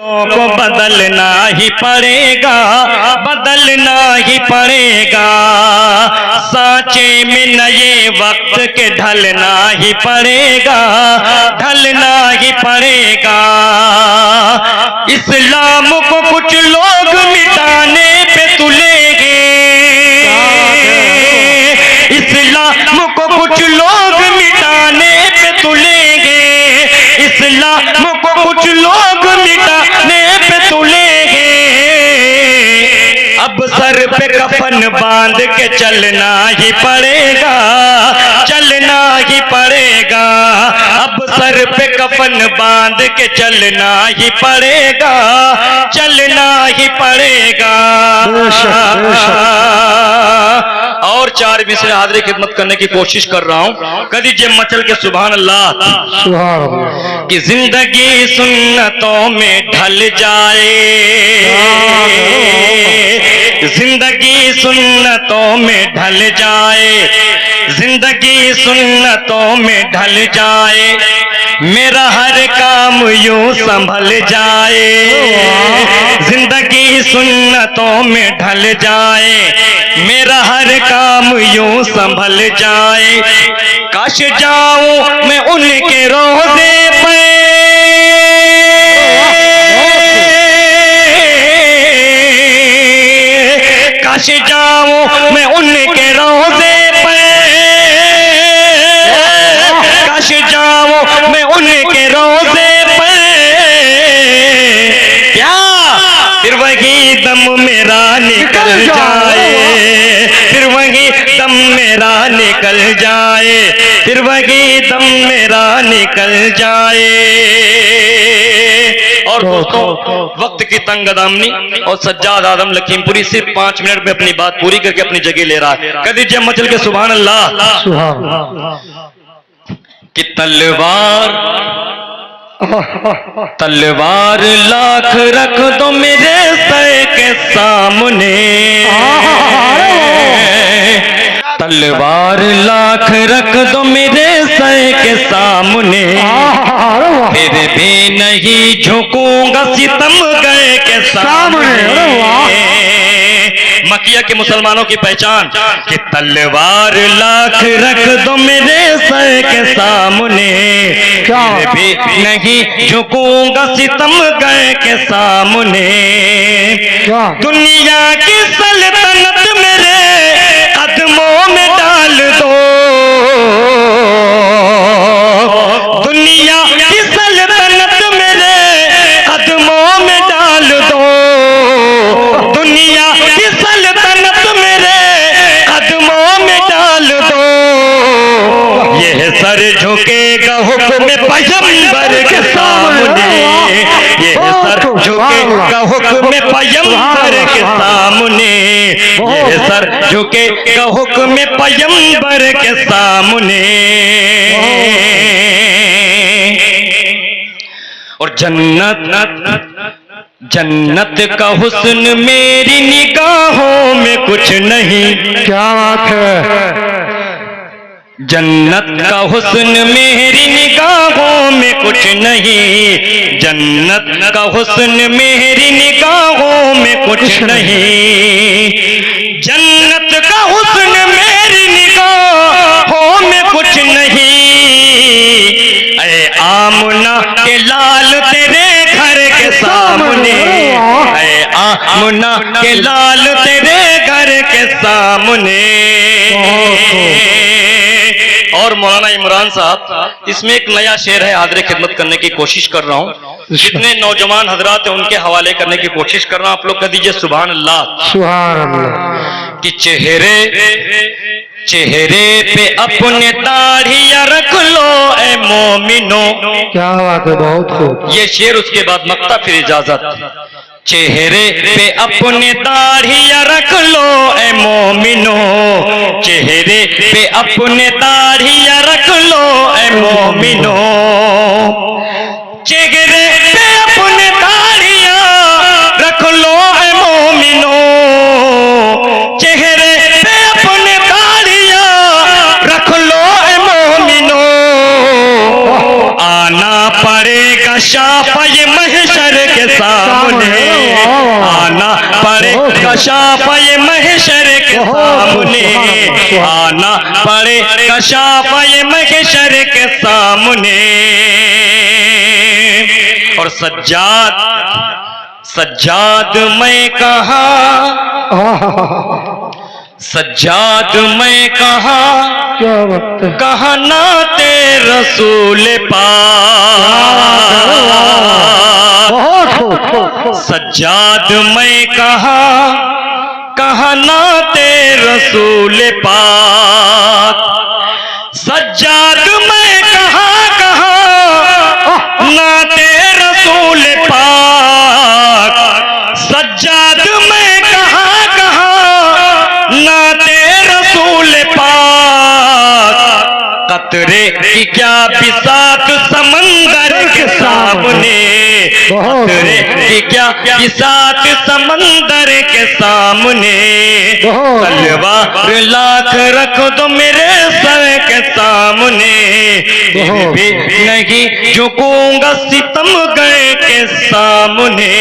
को बदलना ही पड़ेगा, बदलना ही पड़ेगा। सांचे में नए वक्त के ढलना ही पड़ेगा, ढलना ही पड़ेगा। इस्लाम को कुछ लोग मिटाने पे तुलेंगे, इस्लाम को कुछ लोग मिटाने पे तुलेंगे, इस्लाम को कुछ लोग मिटाने पे तुलेंगे। अब सर पे कफन बांध के चलना ही पड़ेगा, चलना ही पड़ेगा। अब सर पे कफन बांध के चलना ही पड़ेगा, चलना ही पड़ेगा। और चार मिसरे हाजिर खिदमत करने की कोशिश कर रहा हूं। कदीजे मचल के सुभान अल्लाह कि जिंदगी सुन्नतों में ढल जाए, जिंदगी सुन्नतों में ढल जाए, जिंदगी सुन्नतों में ढल जाए। मेरा हर काम यूं संभल जाए, जिंदगी सुन्नतों में ढल जाए। मेरा हर काम यूं संभल जाए। काश जाऊं मैं उनके रोज़े पे, काश जाऊं मैं उनके रोज़े पे, काश जाऊं मैं उनके रोज़े पे। क्या फिर वही दम मेरा निकल जाए, फिर वही दम मेरा निकल जाए, फिर वही दम मेरा निकल जाए। और दोस्तों, वक्त की तंगदामनी और सज्जाद आदम लखीमपुरी सिर्फ 5 मिनट में अपनी बात पूरी करके अपनी जगह ले रहा है। कदीजे मचल के सुभान अल्लाह कि तलवार तलवार लाख रख दो मेरे सर के सामने, तलवार लाख रख दो मेरे सर के सामने। फिर भी नहीं झुकूंगा सितमगर के सामने। मकिया के मुसलमानों की पहचान कि तलवार लाख रख दो मेरे सर के सामने, फिर भी नहीं झुकूंगा सितमगर के सामने। दुनिया की सल्तनत मेरे कदमों में डाल दो, दुनिया की सल्तनत मेरे कदमों में डाल दो, दुनिया की सल्तनत मेरे कदमों में डाल दो। यह सर झुकेगा हुक्म पैगंबर के सामने, यह सर झुकेगा हुक्म पैगंबर के सामने, यह सर झुकेगा हुक्म पैगंबर के सामने। और जन्नत जन्नत का हुस्न मेरी निगाहों में कुछ नहीं। क्या बात है। जन्नत का हुस्न मेरी निगाहों में कुछ नहीं, जन्नत का हुस्न मेरी निगाहों में कुछ नहीं, जन्नत का हुस्न मेरी निगाहों में कुछ नहीं। ऐ आमना के लाल तेरे घर के सामने, ऐ आमना के लाल तेरे घर के सामने। और मौलाना इमरान साहब, इसमें एक नया शेर है, हाजिर खिदमत करने की कोशिश कर रहा हूँ। जितने नौजवान हजरात हैं उनके हवाले करने की कोशिश कर रहा हूँ। आप लोग कह दीजिए सुभान अल्लाह। सुभान अल्लाह। कि चेहरे पे अपने दाढ़ियां रख लो ए मोमिनो। क्या बात है, बहुत खूब। ये शेर, उसके बाद मक्ता, फिर इजाजत। चेहरे पे अपने दाढ़ियां रख लो ए मोमिनो, चेहरे पे अपने दाढ़ियां रख लो ए मोमिनो, चेहरे पे अपने दाढ़ियां रख लो ए मोमिनो, चेहरे पे अपने दाढ़ियां रख लो ए मोमिनो। आना पड़ेगा शाफ़े महशर के सामने, आना पड़े कशाफ़े महशर के सामने, आना पड़े कशाफ़े महशर के सामने। और सज्जाद मैं कहा, सज्जाद मैं कहा, कहा नाते रसूल पाक। सज्जाद मैं कहा, कहा नाते रसूल पाक। सज्जाद मैं कहा, कहा नाते रसूल पाक। सज्जाद मैं कहा, कहा नाते रसूल पाक। कतरे की क्या बिसात समंदर के सामने, कतरे की क्या बिसात समंदर के सामने। तलवार लाख रख दो मेरे सर के सामने, फिर भी नहीं झुकूंगा सितमगर के सामने।